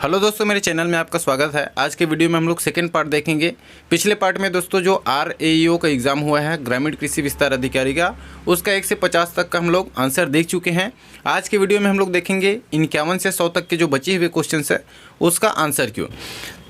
Hello दोस्तों, मेरे channel में आपका स्वागत है। आज के वीडियो में हम लोग सेकेंड पार्ट देखेंगे। पिछले पार्ट में दोस्तों जो RAEO का एग्ज़ाम हुआ है, ग्रामीण कृषि विस्तार अधिकारी का, उसका 1 से 50 तक का हम लोग आंसर देख चुके हैं। आज के वीडियो में हम लोग देखेंगे 51 से 100 तक के जो बचे हुए क्वेश्चन है उसका आंसर क्यों।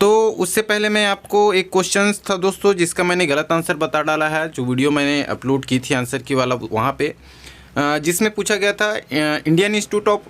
तो उससे पहले मैं आपको एक क्वेश्चन था दोस्तों जिसका मैंने गलत आंसर बता डाला है, जो वीडियो मैंने अपलोड की थी आंसर की वाला वहाँ पर, जिसमें पूछा गया था Indian institute of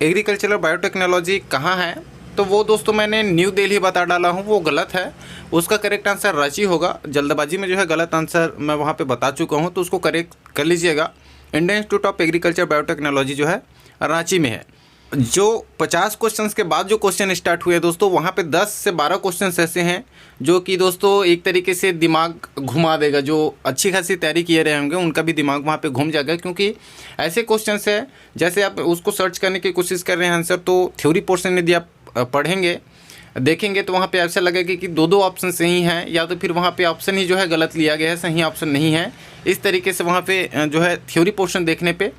agricultural biotechnology कहाँ है। तो वो दोस्तों मैंने न्यू दिल्ली बता डाला हूँ, वो गलत है। उसका करेक्ट आंसर रांची होगा। जल्दबाजी में जो है गलत आंसर मैं वहाँ पे बता चुका हूँ, तो उसको करेक्ट कर लीजिएगा। Indian institute of agriculture biotechnology जो है रांची में है। जो 50 क्वेश्चंस के बाद जो क्वेश्चन स्टार्ट हुए दोस्तों, वहाँ पे 10 से 12 क्वेश्चंस ऐसे हैं जो कि दोस्तों एक तरीके से दिमाग घुमा देगा। जो अच्छी खासी तैयारी किए रहे होंगे उनका भी दिमाग वहाँ पे घूम जाएगा, क्योंकि ऐसे क्वेश्चंस है जैसे आप उसको सर्च करने की कोशिश कर रहे हैं आंसर, तो थ्योरी पोर्शन यदि आप पढ़ेंगे देखेंगे तो वहाँ पे ऐसा लगेगा कि दो ऑप्शन सही हैं, या तो फिर वहाँ पे ऑप्शन ही जो है गलत लिया गया है, सही ऑप्शन नहीं है। इस तरीके से वहाँ पे जो है थ्योरी पोर्शन देखने पे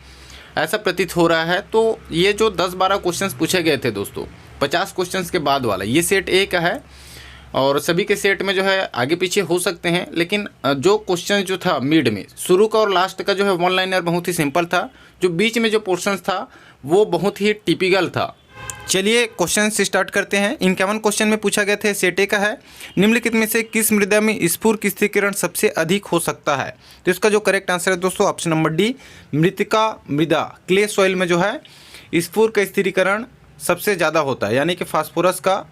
ऐसा प्रतीत हो रहा है। तो ये जो 10-12 क्वेश्चंस पूछे गए थे दोस्तों 50 क्वेश्चंस के बाद वाला, ये सेट ए का है और सभी के सेट में जो है आगे पीछे हो सकते हैं। लेकिन जो क्वेश्चन जो था मिड में, शुरू का और लास्ट का जो है वन लाइनर बहुत ही सिंपल था। जो बीच में जो पोर्शन था वो बहुत ही टिपिकल था। चलिए क्वेश्चन से स्टार्ट करते हैं। 51 क्वेश्चन में पूछा गया था, सेट ए का है, निम्नलिखित में से किस मृदा में स्फुर स्थिरीकरण सबसे अधिक हो सकता है। तो इसका जो करेक्ट आंसर है दोस्तों ऑप्शन नंबर डी, मृतिका मृदा, क्ले सॉइल में जो है स्फुर का स्थिरीकरण सबसे ज़्यादा होता है, यानी कि फास्फोरस का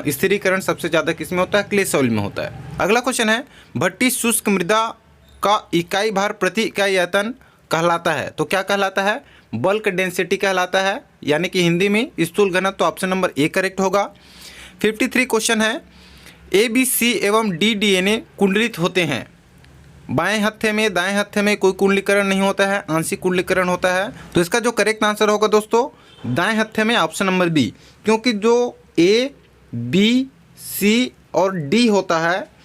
स्थिरीकरण सबसे ज़्यादा किस में होता है, क्ले सॉइल में होता है। अगला क्वेश्चन है, भट्टी शुष्क मृदा का इकाई भार प्रति इकाई आयतन कहलाता है। तो क्या कहलाता है, बल्क डेंसिटी कहलाता है, यानी कि हिंदी में स्थूल घनत्व। तो ऑप्शन नंबर ए करेक्ट होगा। 53 क्वेश्चन है, ए बी सी एवं डी DNA कुंडलित होते हैं। बाएं हत्थे में दाएं हत्थे में कोई कुंडलीकरण नहीं होता है, आंशिक कुंडलीकरण होता है। तो इसका जो करेक्ट आंसर होगा दोस्तों दाएं हत्थे में ऑप्शन नंबर बी, क्योंकि जो ए बी सी और डी होता है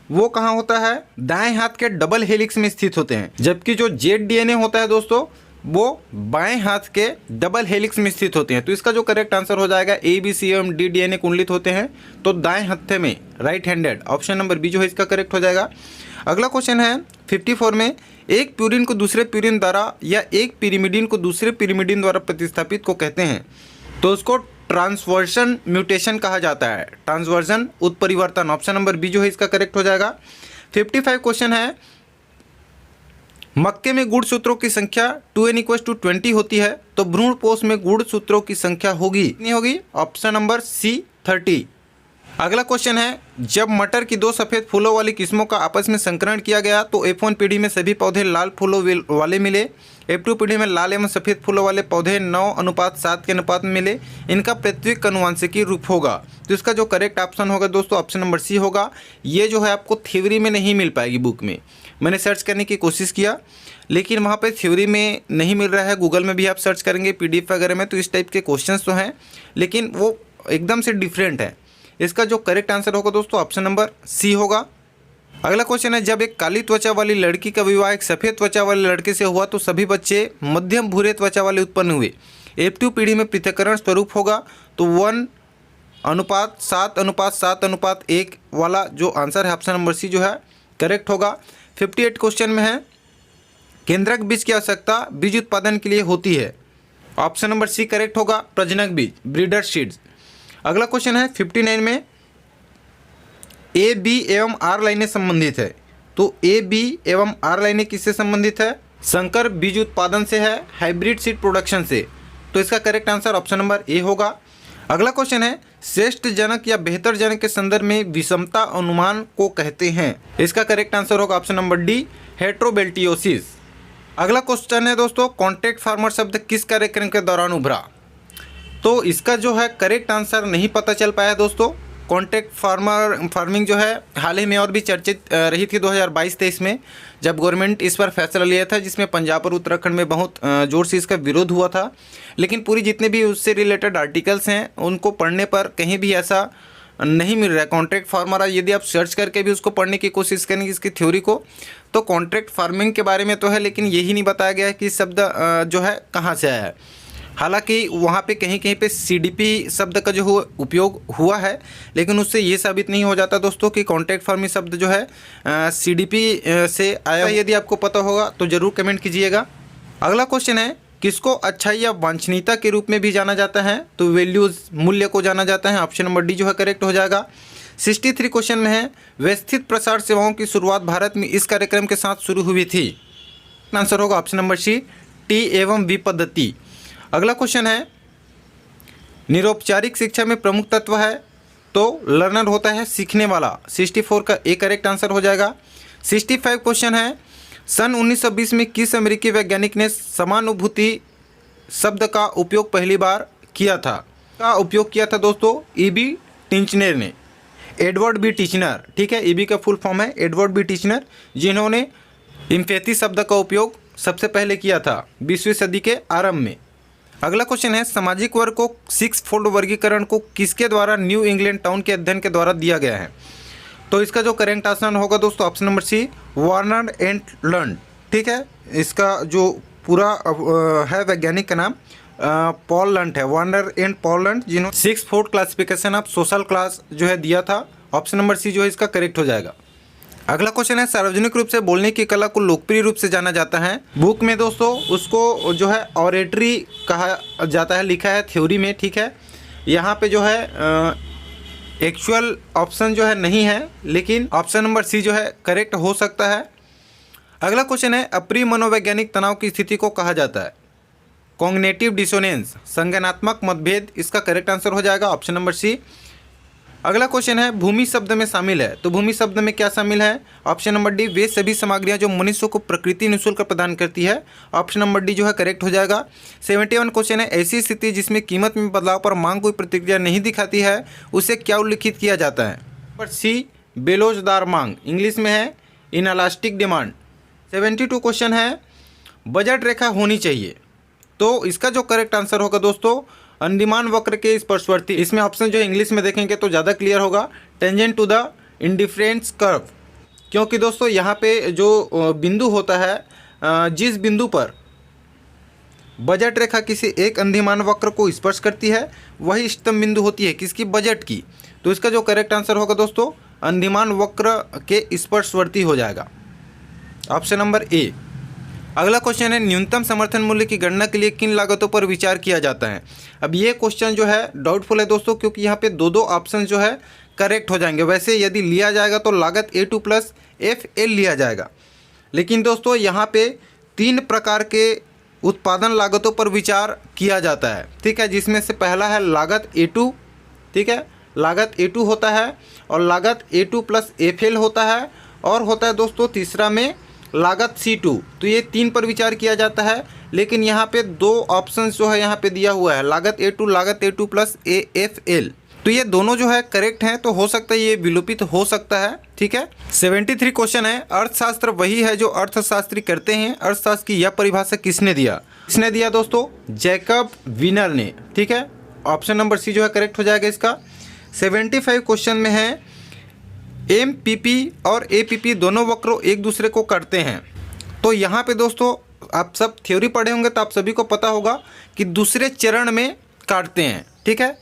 वो कहाँ होता है, दाएं हाथ के डबल हेलिक्स में स्थित होते हैं, जबकि जो जेड DNA होता है दोस्तों वो बाएं हाथ के डबल हेलिक्स में स्थित होते हैं। तो इसका जो करेक्ट आंसर हो जाएगा ए बी सी एवं डी DNA कुंडलित होते हैं, तो दाएं हत्थे में right handed, option number B जो है इसका करेक्ट हो जाएगा। अगला क्वेश्चन है 54 में, एक प्यूरिन को दूसरे प्यूरिन द्वारा या एक पिरिमिडिन को दूसरे पिरिमिडिन द्वारा प्रतिस्थापित को कहते हैं। तो उसको ट्रांसवर्जन म्यूटेशन कहा जाता है, ट्रांसवर्जन उत्परिवर्तन, ऑप्शन नंबर बी जो है इसका करेक्ट हो जाएगा। 55 क्वेश्चन है, मक्के में गुणसूत्रों की संख्या 2n = 20 होती है, तो भ्रूणपोष में गुणसूत्रों की संख्या होगी कितनी होगी, ऑप्शन नंबर सी 30। अगला क्वेश्चन है, जब मटर की 2 सफ़ेद फूलों वाली किस्मों का आपस में संकरण किया गया तो F1 पीढ़ी में सभी पौधे लाल फूलों वाले मिले, F2 पीढ़ी में लाल एवं सफ़ेद फूलों वाले पौधे 9:7 के अनुपात में मिले, इनका प्रत्येक अनुवांशिकी रूप होगा। तो इसका जो करेक्ट ऑप्शन होगा दोस्तों ऑप्शन नंबर सी होगा। ये जो है आपको थ्योरी में नहीं मिल पाएगी बुक में, मैंने सर्च करने की कोशिश किया लेकिन वहाँ पे थ्योरी में नहीं मिल रहा है। गूगल में भी आप सर्च करेंगे PDF वगैरह में तो इस टाइप के क्वेश्चंस तो हैं, लेकिन वो एकदम से डिफरेंट है। इसका जो करेक्ट आंसर होगा दोस्तों ऑप्शन नंबर सी होगा। अगला क्वेश्चन है, जब एक काली त्वचा वाली लड़की का विवाह एक सफ़ेद त्वचा वाले लड़के से हुआ तो सभी बच्चे मध्यम भूरे त्वचा वाले उत्पन्न हुए। F2 पीढ़ी में पृथक्करण स्वरूप होगा, तो 1:7:7:1 वाला जो आंसर है ऑप्शन नंबर सी जो है करेक्ट होगा। 58 क्वेश्चन में है, केंद्रक बीज की आवश्यकता बीज उत्पादन के लिए होती है, ऑप्शन नंबर सी करेक्ट होगा, प्रजनक बीज, ब्रीडर सीड्स। अगला क्वेश्चन है 59 में, ए बी एवं आर लाइनें संबंधित है। तो ए बी एवं आर लाइनें किससे संबंधित है, संकर बीज उत्पादन से है, हाइब्रिड सीड प्रोडक्शन से। तो इसका correct answer option number A होगा। अगला क्वेश्चन है, श्रेष्ठ जनक या बेहतर जनक के संदर्भ में विषमता अनुमान को कहते हैं। इसका करेक्ट आंसर होगा ऑप्शन नंबर डी, हेट्रोबेल्टियोसिस। अगला क्वेश्चन है दोस्तों, कॉन्ट्रैक्ट फार्मर शब्द किस कार्यक्रम के दौरान उभरा। तो इसका जो है करेक्ट आंसर नहीं पता चल पाया दोस्तों। कॉन्ट्रैक्ट फार्मिंग जो है हाल ही में और भी चर्चित रही थी 2022-23 में, जब गवर्नमेंट इस पर फैसला लिया था, जिसमें पंजाब और उत्तराखंड में बहुत जोर से इसका विरोध हुआ था। लेकिन पूरी जितने भी उससे रिलेटेड आर्टिकल्स हैं उनको पढ़ने पर कहीं भी ऐसा नहीं मिल रहा है। कॉन्ट्रैक्ट फार्मर यदि आप सर्च करके भी उसको पढ़ने की कोशिश करेंगे इसकी थ्योरी को, तो कॉन्ट्रैक्ट फार्मिंग के बारे में तो है, लेकिन यही नहीं बताया गया है कि शब्द जो है कहाँ से आया है। हालांकि वहाँ पे कहीं कहीं पे CDP शब्द का जो उपयोग हुआ है, लेकिन उससे ये साबित नहीं हो जाता दोस्तों कि कॉन्ट्रैक्ट फार्मिंग शब्द जो है CDP से आया। यदि आपको पता होगा तो ज़रूर कमेंट कीजिएगा। अगला क्वेश्चन है, किसको अच्छाई या वांछनीयता के रूप में भी जाना जाता है? तो वैल्यूज़, मूल्य को जाना जाता है। ऑप्शन नंबर डी जो है करेक्ट हो जाएगा। 63 क्वेश्चन में है, व्यवस्थित प्रसार सेवाओं की शुरुआत भारत में इस कार्यक्रम के साथ शुरू हुई थी। आंसर होगा ऑप्शन नंबर सी, टी एवं बी पद्धति। अगला क्वेश्चन है, निरौपचारिक शिक्षा में प्रमुख तत्व है? तो लर्नर होता है सीखने वाला। 64 का ए करेक्ट आंसर हो जाएगा। 65 क्वेश्चन है, सन 1920 में किस अमेरिकी वैज्ञानिक ने समानुभूति शब्द का उपयोग पहली बार किया था? दोस्तों E.B. टिंचनर ने, एडवर्ड बी टिचनर। ठीक है, E.B. का फुल फॉर्म है एडवर्ड बी टिचनर, जिन्होंने एम्पैथी शब्द का उपयोग सबसे पहले किया था 20वीं सदी के आरंभ में। अगला क्वेश्चन है, सामाजिक वर्ग को 6 फोल्ड वर्गीकरण को किसके द्वारा न्यू इंग्लैंड टाउन के अध्ययन के द्वारा दिया गया है? तो इसका जो करेक्ट आंसर होगा दोस्तों option number C, warner and learn. ठीक है, इसका जो पूरा है वैज्ञानिक का नाम पॉल लंट है, वार्नर एंड पॉल लंट, जिन्होंने 6 fold classification of social class जो है दिया था। ऑप्शन नंबर सी जो है इसका करेक्ट हो जाएगा। अगला क्वेश्चन है, सार्वजनिक रूप से बोलने की कला को लोकप्रिय रूप से जाना जाता है। बुक में दोस्तों उसको जो है ऑरेटरी कहा जाता है, लिखा है थ्योरी में। ठीक है, यहाँ पे जो है एक्चुअल ऑप्शन जो है नहीं है, लेकिन ऑप्शन नंबर सी जो है करेक्ट हो सकता है। अगला क्वेश्चन है, अप्रिय मनोवैज्ञानिक तनाव की स्थिति को कहा जाता है? कॉग्निटिव डिसोनेंस, संज्ञानात्मक मतभेद, इसका करेक्ट आंसर हो जाएगा ऑप्शन नंबर सी। अगला क्वेश्चन है, भूमि शब्द में शामिल है? तो भूमि शब्द में क्या शामिल है? ऑप्शन नंबर डी, वे सभी सामग्रियां जो मनुष्य को प्रकृति निःशुल्क प्रदान करती है। ऑप्शन नंबर डी जो है करेक्ट हो जाएगा। 71 क्वेश्चन है, ऐसी स्थिति जिसमें कीमत में बदलाव पर मांग कोई प्रतिक्रिया नहीं दिखाती है, उसे क्या उल्लिखित किया जाता है? नंबर सी, बेलोजदार मांग, इंग्लिश में है इनएलास्टिक डिमांड। 72 क्वेश्चन है, बजट रेखा होनी चाहिए? तो इसका जो करेक्ट आंसर होगा दोस्तों, अंदिमान वक्र के स्पर्शवर्ती। इसमें ऑप्शन जो है इंग्लिश में देखेंगे तो ज़्यादा क्लियर होगा, tangent to the indifference curve. क्योंकि दोस्तों यहाँ पे जो बिंदु होता है, जिस बिंदु पर बजट रेखा किसी एक अंदिमान वक्र को स्पर्श करती है, वही इष्टतम बिंदु होती है किसकी? बजट की। तो इसका जो करेक्ट आंसर होगा दोस्तों, अंदिमान वक्र के स्पर्शवर्ती हो जाएगा, ऑप्शन नंबर ए। अगला क्वेश्चन है, न्यूनतम समर्थन मूल्य की गणना के लिए किन लागतों पर विचार किया जाता है? अब ये क्वेश्चन जो है डाउटफुल है दोस्तों, क्योंकि यहाँ पे दो ऑप्शन जो है करेक्ट हो जाएंगे। वैसे यदि लिया जाएगा तो लागत A2 प्लस FL लिया जाएगा, लेकिन दोस्तों यहाँ पे 3 प्रकार के उत्पादन लागतों पर विचार किया जाता है। ठीक है, जिसमें से पहला है लागत A2। ठीक है, लागत A2 होता है, और लागत A2 प्लस FL होता है, और होता है दोस्तों तीसरा में लागत C2। तो ये 3 पर विचार किया जाता है, लेकिन यहाँ पे 2 ऑप्शंस जो है यहाँ पे दिया हुआ है, लागत A2 प्लस AFL। तो ये दोनों जो है करेक्ट हैं, तो हो सकता है ये विलोपित हो सकता है। ठीक है, 73 क्वेश्चन है, अर्थशास्त्र वही है जो अर्थशास्त्री करते हैं? अर्थशास्त्र की यह परिभाषा किसने दिया दोस्तों? जैकब विनर ने। ठीक है, ऑप्शन नंबर सी जो है करेक्ट हो जाएगा इसका। 75 क्वेश्चन में है, MPP और APP दोनों वक्रों एक दूसरे को काटते हैं। तो यहाँ पे दोस्तों आप सब थ्योरी पढ़े होंगे तो आप सभी को पता होगा कि दूसरे चरण में काटते हैं। ठीक है,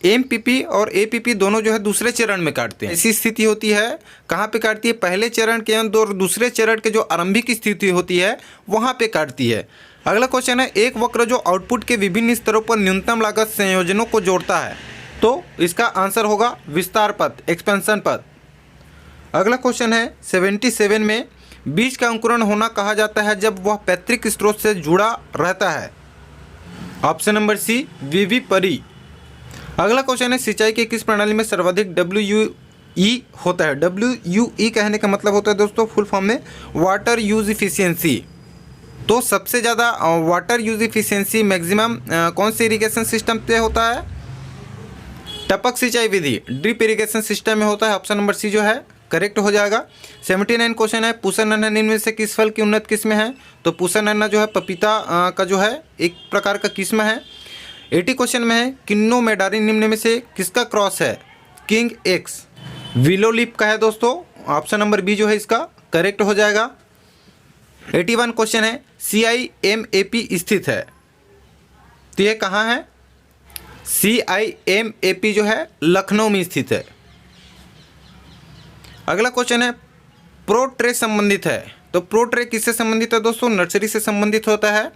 MPP और APP दोनों जो है दूसरे चरण में काटते हैं। ऐसी स्थिति होती है, कहाँ पे काटती है? पहले चरण के अंदर, और दूसरे चरण के जो आरंभिक स्थिति होती है वहाँ पे काटती है। अगला क्वेश्चन है, एक वक्र जो आउटपुट के विभिन्न स्तरों पर न्यूनतम लागत संयोजनों को जोड़ता है? तो इसका आंसर होगा विस्तार पथ, एक्सपेंशन पथ। अगला क्वेश्चन है, 77 में बीज का अंकुरण होना कहा जाता है जब वह पैतृक स्रोत से जुड़ा रहता है? Option number C, vivipary. अगला क्वेश्चन है, सिंचाई की किस प्रणाली में सर्वाधिक WUE होता है? WUE कहने का मतलब होता है दोस्तों फुल फॉर्म में वाटर यूज इफिशियंसी। तो सबसे ज़्यादा वाटर यूज इफिशियंसी मैक्सिमम कौन से इरिगेशन सिस्टम पे होता है? टपक सिंचाई विधि, ड्रिप इरिगेशन सिस्टम में होता है। ऑप्शन नंबर सी जो है करेक्ट हो जाएगा। 79 क्वेश्चन है, पूसा नन्ना निम्न में से किस फल की उन्नत किस्म है? तो पूसा नन्ना जो है पपीता का जो है एक प्रकार का किस्म है। 80 क्वेश्चन में है, किन्नो मेडारी निम्न में से किसका क्रॉस है? किंग एक्स विलो लिप का है दोस्तों। ऑप्शन नंबर बी जो है इसका करेक्ट हो जाएगा। 81 क्वेश्चन है, CIMAP स्थित है? तो ये कहाँ है? CIMAP जो है लखनऊ में स्थित है। अगला क्वेश्चन है प्रो ट्रे संबंधित है। तो प्रो ट्रे किससे संबंधित है दोस्तों? नर्सरी से संबंधित होता है,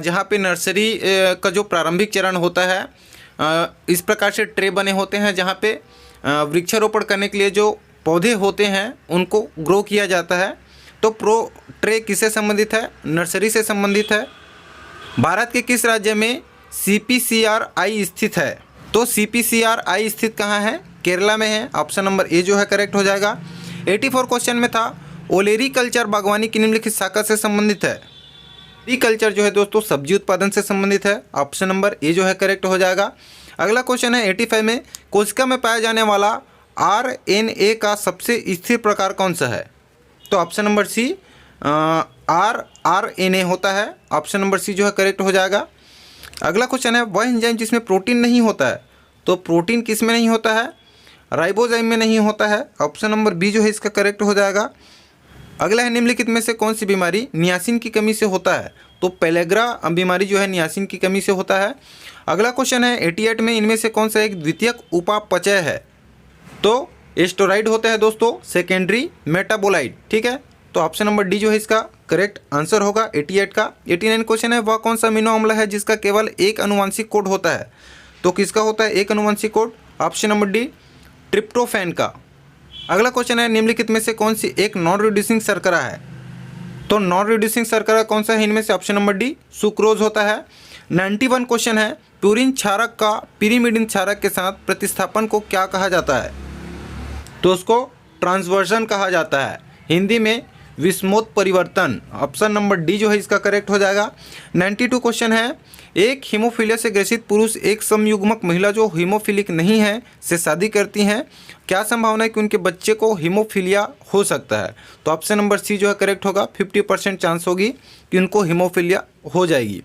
जहाँ पे नर्सरी का जो प्रारंभिक चरण होता है, इस प्रकार से ट्रे बने होते हैं जहाँ पे वृक्षारोपण करने के लिए जो पौधे होते हैं उनको ग्रो किया जाता है। तो प्रो ट्रे किससे संबंधित है? नर्सरी से संबंधित है। भारत के किस राज्य में CPCRI स्थित है? तो CPCRI स्थित कहाँ है? केरला में है। ऑप्शन नंबर ए जो है करेक्ट हो जाएगा। 84 क्वेश्चन में था ओलेरी कल्चर बागवानी की निम्नलिखित शाखा से संबंधित है। ओलेरी कल्चर जो है दोस्तों सब्जी उत्पादन से संबंधित है। ऑप्शन नंबर ए जो है करेक्ट हो जाएगा। अगला क्वेश्चन है 85 में कोशिका में पाया जाने वाला RNA का सबसे स्थिर प्रकार कौन सा है? तो ऑप्शन नंबर सी rRNA होता है। ऑप्शन नंबर सी जो है करेक्ट हो जाएगा। अगला क्वेश्चन है वह एंजाइम जिसमें प्रोटीन नहीं होता है। तो प्रोटीन किस में नहीं होता है? राइबोजाइम में नहीं होता है। ऑप्शन नंबर बी जो है इसका करेक्ट हो जाएगा। अगला है निम्नलिखित में से कौन सी बीमारी नियासिन की कमी से होता है? तो पेलेग्रा बीमारी जो है नियासिन की कमी से होता है। अगला क्वेश्चन है 88 में इनमें से कौन सा एक द्वितीयक उपापचय है? तो एस्टेरॉइड होता है दोस्तों सेकेंडरी मेटाबोलाइट, ठीक है। तो ऑप्शन नंबर डी जो है इसका करेक्ट आंसर होगा 88 का। 89 क्वेश्चन है वह कौन सा अमीनो अम्ल है जिसका केवल एक अनुवांशिक कोड होता है? तो किसका होता है एक अनुवांशिक code? Option number D tryptophan का। अगला क्वेश्चन है निम्नलिखित में से कौन सी एक नॉन रिड्यूसिंग शर्करा है? तो नॉन रिड्यूसिंग शर्करा कौन सा है इनमें से? ऑप्शन नंबर डी सुक्रोज होता है। 91 क्वेश्चन है प्यूरिन क्षारक का पिरिमिडिन क्षारक के साथ प्रतिस्थापन को क्या कहा जाता है? तो उसको ट्रांसवर्जन कहा जाता है, हिंदी में विस्मोत्परिवर्तन। ऑप्शन नंबर डी जो है इसका करेक्ट हो जाएगा। 92 क्वेश्चन है एक हीमोफीलिया से ग्रसित पुरुष एक समयुग्मक महिला जो हीमोफिलिक नहीं है से शादी करती हैं, क्या संभावना है कि उनके बच्चे को हीमोफीलिया हो सकता है? तो ऑप्शन नंबर सी जो है करेक्ट होगा। 50% चांस होगी कि उनको हीमोफीलिया हो जाएगी।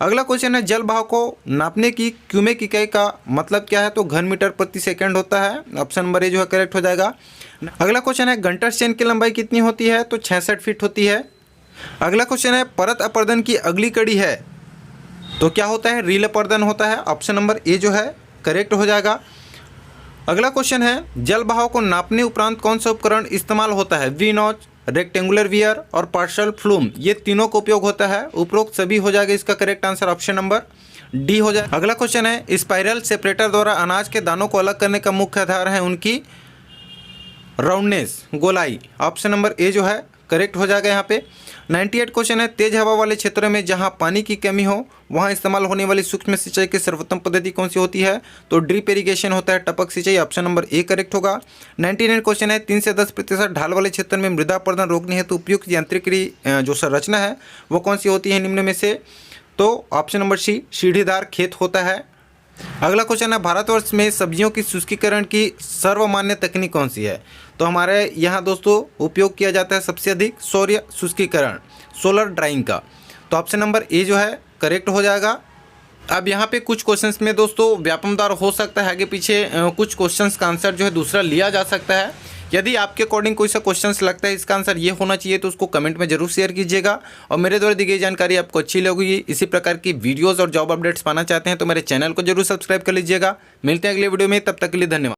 अगला क्वेश्चन है जल बहाव को नापने की क्यूमेक इकाई का मतलब क्या है? तो घन मीटर प्रति सेकंड होता है। ऑप्शन नंबर ए जो है करेक्ट हो जाएगा। अगला क्वेश्चन है गंटर चेन की लंबाई कितनी होती है? तो 66 फीट होती है। अगला क्वेश्चन है परत अपर्दन की अगली कड़ी है, तो क्या होता है? रील अपर्दन होता है। ऑप्शन नंबर ए जो है करेक्ट हो जाएगा। अगला क्वेश्चन है जल बहाव को नापने उपरांत कौन सा उपकरण इस्तेमाल होता है? वी नॉच, रेक्टेंगुलर वियर और पार्शल फ्लूम, ये तीनों का उपयोग होता है। उपरोक्त सभी हो जाएगा इसका correct answer option number D हो जाए। अगला क्वेश्चन है स्पाइरल सेपरेटर द्वारा अनाज के दानों को अलग करने का मुख्य आधार है उनकी राउंडनेस, गोलाई। ऑप्शन नंबर ए जो है करेक्ट हो जाएगा यहाँ पे। 98 क्वेश्चन है तेज हवा वाले क्षेत्रों में जहाँ पानी की कमी हो वहाँ इस्तेमाल होने वाली सूक्ष्म सिंचाई की सर्वोत्तम पद्धति कौन सी होती है? तो ड्रिप इरिगेशन होता है, टपक सिंचाई। ऑप्शन नंबर ए करेक्ट होगा। 99 क्वेश्चन है 3 से 10% ढाल वाले क्षेत्र में मृदा अपरदन रोकने हेतु उपयुक्त यांत्रिकी जो संरचना है वो कौन सी होती है निम्न में से? तो ऑप्शन नंबर सी सीढ़ीदार खेत होता है। अगला क्वेश्चन है भारतवर्ष में सब्जियों की शुष्कीकरण की सर्वमान्य तकनीक कौन सी है? तो हमारे यहाँ दोस्तों उपयोग किया जाता है सबसे अधिक सौर्य शुष्कीकरण, सोलर ड्राइंग का। तो ऑप्शन नंबर ए जो है करेक्ट हो जाएगा। अब यहाँ पे कुछ क्वेश्चंस में दोस्तों व्यापमदार हो सकता है, आगे पीछे कुछ क्वेश्चंस का आंसर जो है दूसरा लिया जा सकता है। यदि आपके अकॉर्डिंग कोई सा क्वेश्चंस लगता है इसका आंसर ये होना चाहिए तो उसको कमेंट में जरूर शेयर कीजिएगा। और मेरे द्वारा दी गई जानकारी आपको अच्छी लगेगी, इसी प्रकार की वीडियोज़ और जॉब अपडेट्स पाना चाहते हैं तो मेरे चैनल को जरूर सब्सक्राइब कर लीजिएगा। मिलते हैं अगले वीडियो में, तब तक के लिए धन्यवाद।